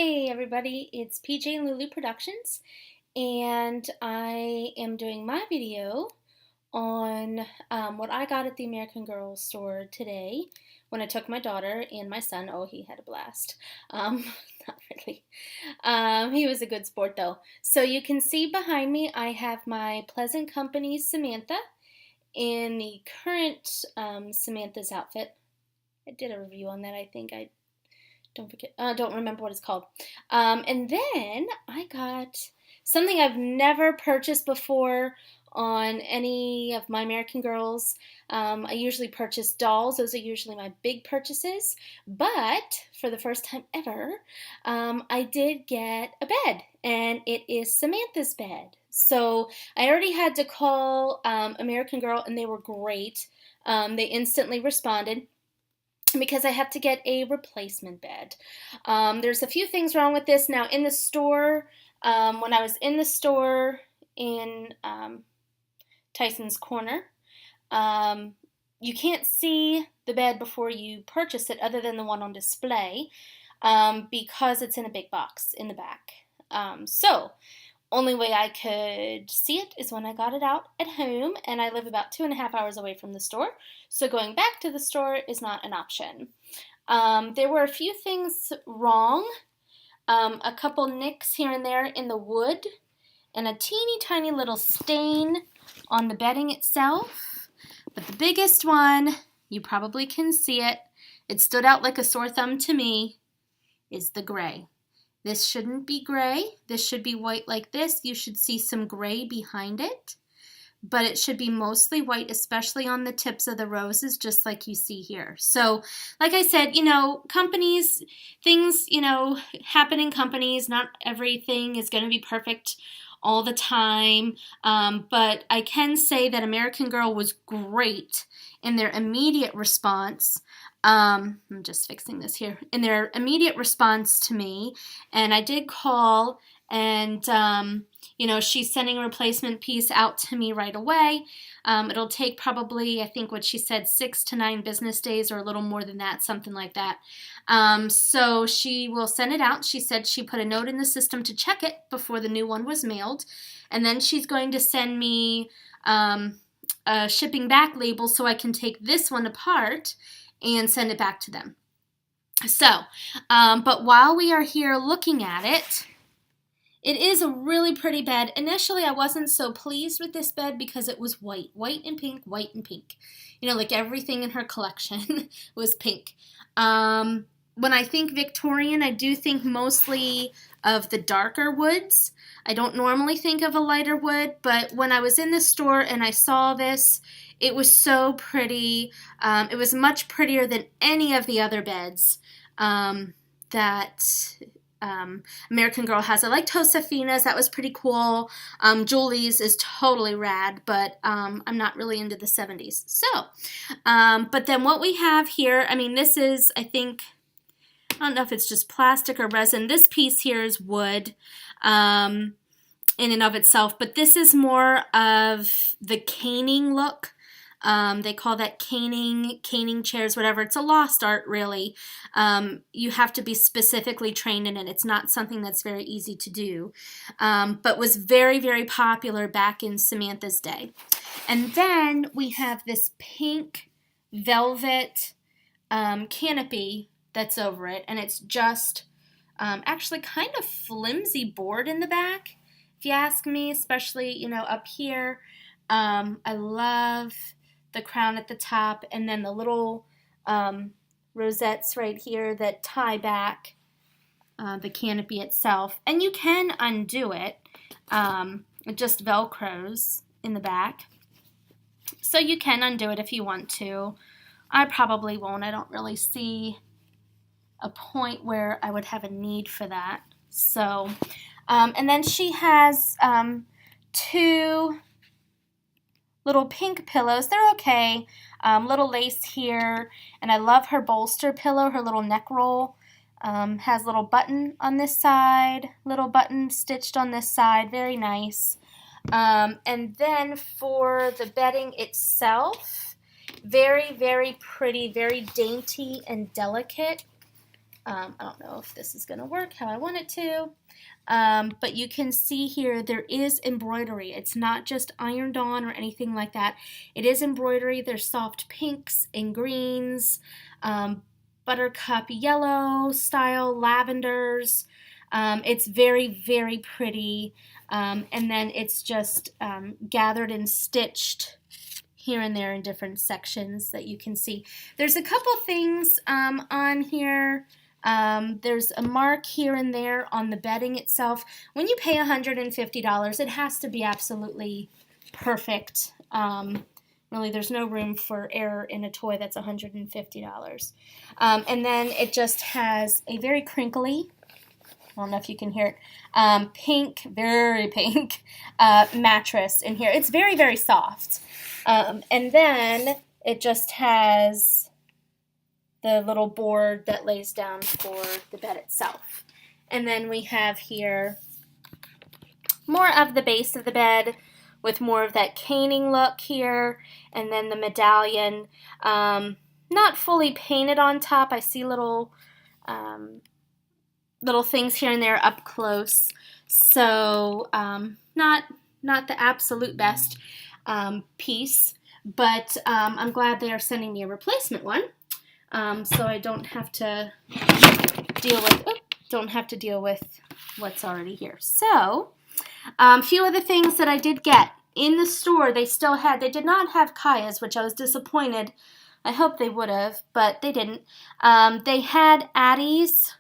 Hey everybody, it's PJ and Lulu Productions, and I am doing my video on what I got at the American Girl store today when I took my daughter and my son. Oh, he had a blast. Um, not really. He was a good sport though. So you can see behind me I have my Pleasant Company Samantha in the current Samantha's outfit. I did a review on that, I think. I don't remember what it's called. And then I got something I've never purchased before on any of my American Girls. I usually purchase dolls. Those are usually my big purchases. But for the first time ever, I did get a bed, and it is Samantha's bed. So I already had to call American Girl, and they were great. They instantly responded because I have to get a replacement bed. There's a few things wrong with this. Now, in the store, when I was in the store in Tyson's Corner, you can't see the bed before you purchase it other than the one on display because it's in a big box in the back. So only way I could see it is when I got it out at home, and I live about 2.5 hours away from the store, so going back to the store is not an option. There were a few things wrong, a couple nicks here and there in the wood, and a teeny tiny little stain on the bedding itself, but the biggest one, you probably can see it, it stood out like a sore thumb to me, is the gray. This shouldn't be gray. This should be white like this. You should see some gray behind it, but it should be mostly white, especially on the tips of the roses, just like you see here. So, like I said, companies, things, happen in companies. Not everything is going to be perfect all the time, but I can say that American Girl was great in their immediate response. I'm just fixing this here. In their immediate response to me, and I did call, and she's sending a replacement piece out to me right away. It'll take probably, I think what she said, 6 to 9 business days, or a little more than that, something like that. So she will send it out. She said she put a note in the system to check it before the new one was mailed, and then she's going to send me a shipping back label so I can take this one apart and send it back to them. So, but while we are here looking at it, it is a really pretty bed. Initially, I wasn't so pleased with this bed because it was white and pink, white and pink. Like everything in her collection was pink. When I think Victorian, I do think mostly of the darker woods. I don't normally think of a lighter wood, but when I was in the store and I saw this, it was so pretty. It was much prettier than any of the other beds that American Girl has. I liked Josefina's. That was pretty cool. Julie's is totally rad, but I'm not really into the 70s. So, but then what we have here, this is, I think, I don't know if it's just plastic or resin. This piece here is wood in and of itself, but this is more of the caning look. They call that caning chairs, whatever. It's a lost art, really. You have to be specifically trained in it. It's not something that's very easy to do, but was very, very popular back in Samantha's day. And then we have this pink velvet canopy that's over it, and it's just actually kind of flimsy board in the back, if you ask me, especially, up here. I love the crown at the top, and then the little rosettes right here that tie back the canopy itself. And you can undo it. It just velcros in the back. So you can undo it if you want to. I probably won't. I don't really see a point where I would have a need for that. So, and then she has 2 little pink pillows. They're okay. Little lace here, and I love her bolster pillow. Her little neck roll has a little button on this side, little button stitched on this side. Very nice. And then for the bedding itself, very, very pretty, very dainty and delicate. I don't know if this is going to work how I want it to. But you can see here there is embroidery. It's not just ironed on or anything like that. It is embroidery. There's soft pinks and greens, buttercup yellow style, lavenders. It's very, very pretty. And then it's just gathered and stitched here and there in different sections that you can see. There's a couple things on here. There's a mark here and there on the bedding itself. When you pay $150, it has to be absolutely perfect. Really, there's no room for error in a toy that's $150. And then it just has a very crinkly, I don't know if you can hear it, pink, very pink mattress in here. It's very, very soft. And then it just has the little board that lays down for the bed itself. And then we have here more of the base of the bed with more of that caning look here, and then the medallion, not fully painted on top. I see little things here and there up close, so not the absolute best piece, but I'm glad they are sending me a replacement one. So I don't have to deal with what's already here. So, a few other things that I did get in the store. They did not have Kaya's, which I was disappointed. I hope they would have, but they didn't. They had Addie's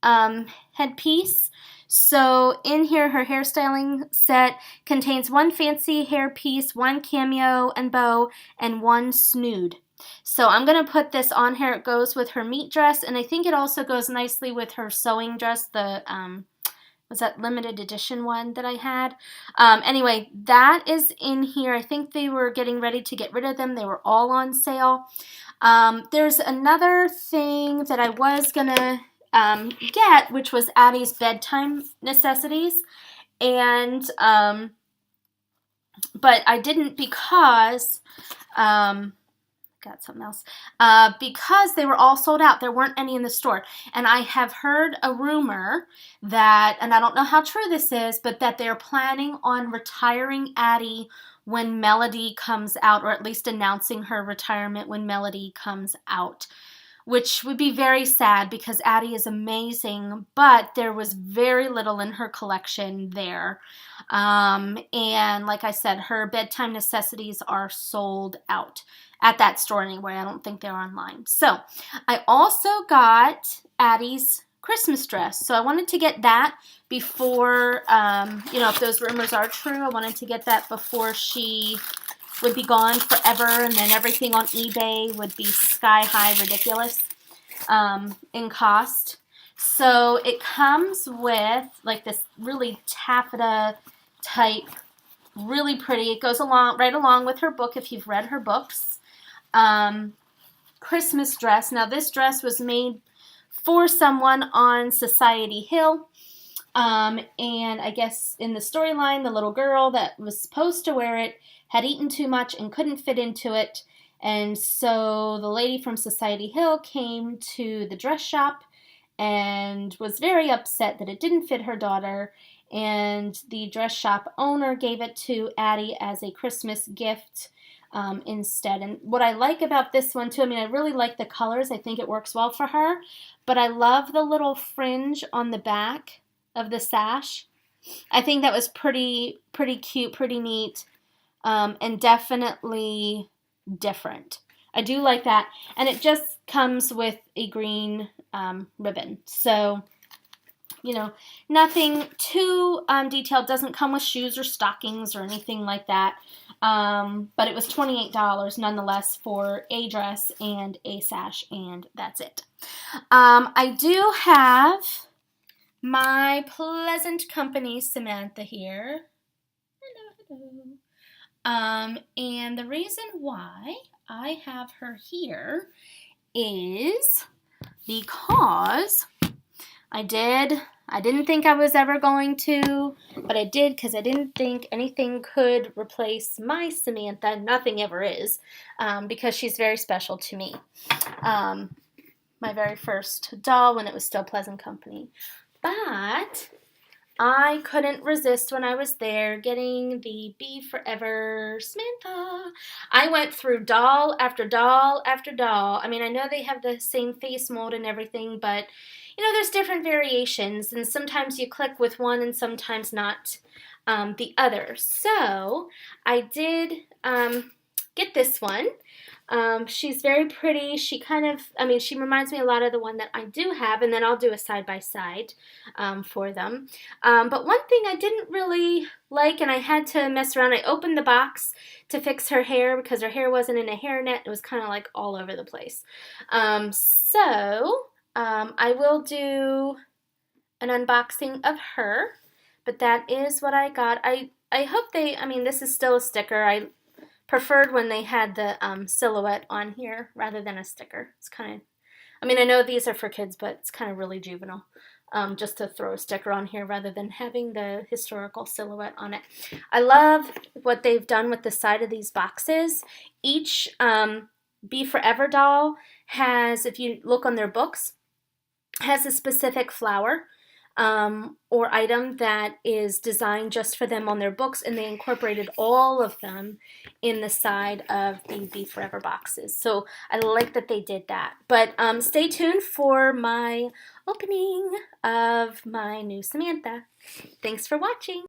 headpiece. So in here, her hairstyling set contains one fancy hairpiece, one cameo and bow, and one snood. So I'm going to put this on here. It goes with her meat dress, and I think it also goes nicely with her sewing dress, the, was that limited edition one that I had? Anyway, that is in here. I think they were getting ready to get rid of them. They were all on sale. There's another thing that I was going to get, which was Addie's Bedtime Necessities, and, but I didn't because, got something else, because they were all sold out. There weren't any in the store. And I have heard a rumor that, and I don't know how true this is, but that they're planning on retiring Addie when Melody comes out, or at least announcing her retirement when Melody comes out, which would be very sad because Addie is amazing, but there was very little in her collection there. And like I said, her bedtime necessities are sold out. At that store anyway. I don't think they're online. So I also got Addie's Christmas dress. So I wanted to get that before, if those rumors are true, I wanted to get that before she would be gone forever, and then everything on eBay would be sky high ridiculous in cost. So it comes with like this really taffeta type, really pretty. It goes right along with her book if you've read her books. Christmas dress. Now this dress was made for someone on Society Hill, and I guess in the storyline, the little girl that was supposed to wear it had eaten too much and couldn't fit into it, and so the lady from Society Hill came to the dress shop and was very upset that it didn't fit her daughter, and the dress shop owner gave it to Addie as a Christmas gift instead. And what I like about this one too, I really like the colors. I think it works well for her, but I love the little fringe on the back of the sash. I think that was pretty cute, pretty neat, and definitely different. I do like that, and it just comes with a green ribbon. So, nothing too detailed. Doesn't come with shoes or stockings or anything like that. But it was $28 nonetheless for a dress and a sash, and that's it. I do have my pleasant company, Samantha, here. Hello. And the reason why I have her here is because I didn't think I was ever going to, but I did because I didn't think anything could replace my Samantha. Nothing ever is, because she's very special to me. my very first doll when it was still Pleasant Company. But I couldn't resist when I was there getting the Be Forever Samantha. I went through doll after doll after doll. I mean, I know they have the same face mold and everything, but you know, there's different variations, and sometimes you click with one and sometimes not the other. So I did get this one. She's very pretty. She kind of, I mean, she reminds me a lot of the one that I do have, and then I'll do a side-by-side for them. But one thing I didn't really like, and I had to mess around, I opened the box to fix her hair because her hair wasn't in a hairnet. It was kind of like all over the place. I will do an unboxing of her, but that is what I got. I hope they, I mean, this is still a sticker. I preferred when they had the silhouette on here rather than a sticker. It's kind of, I mean, I know these are for kids, but it's kind of really juvenile just to throw a sticker on here rather than having the historical silhouette on it. I love what they've done with the side of these boxes. Each Be Forever doll has, if you look on their books, has a specific flower or item that is designed just for them on their books, and they incorporated all of them in the side of the Be Forever boxes. So I like that they did that. But stay tuned for my opening of my new Samantha. Thanks for watching.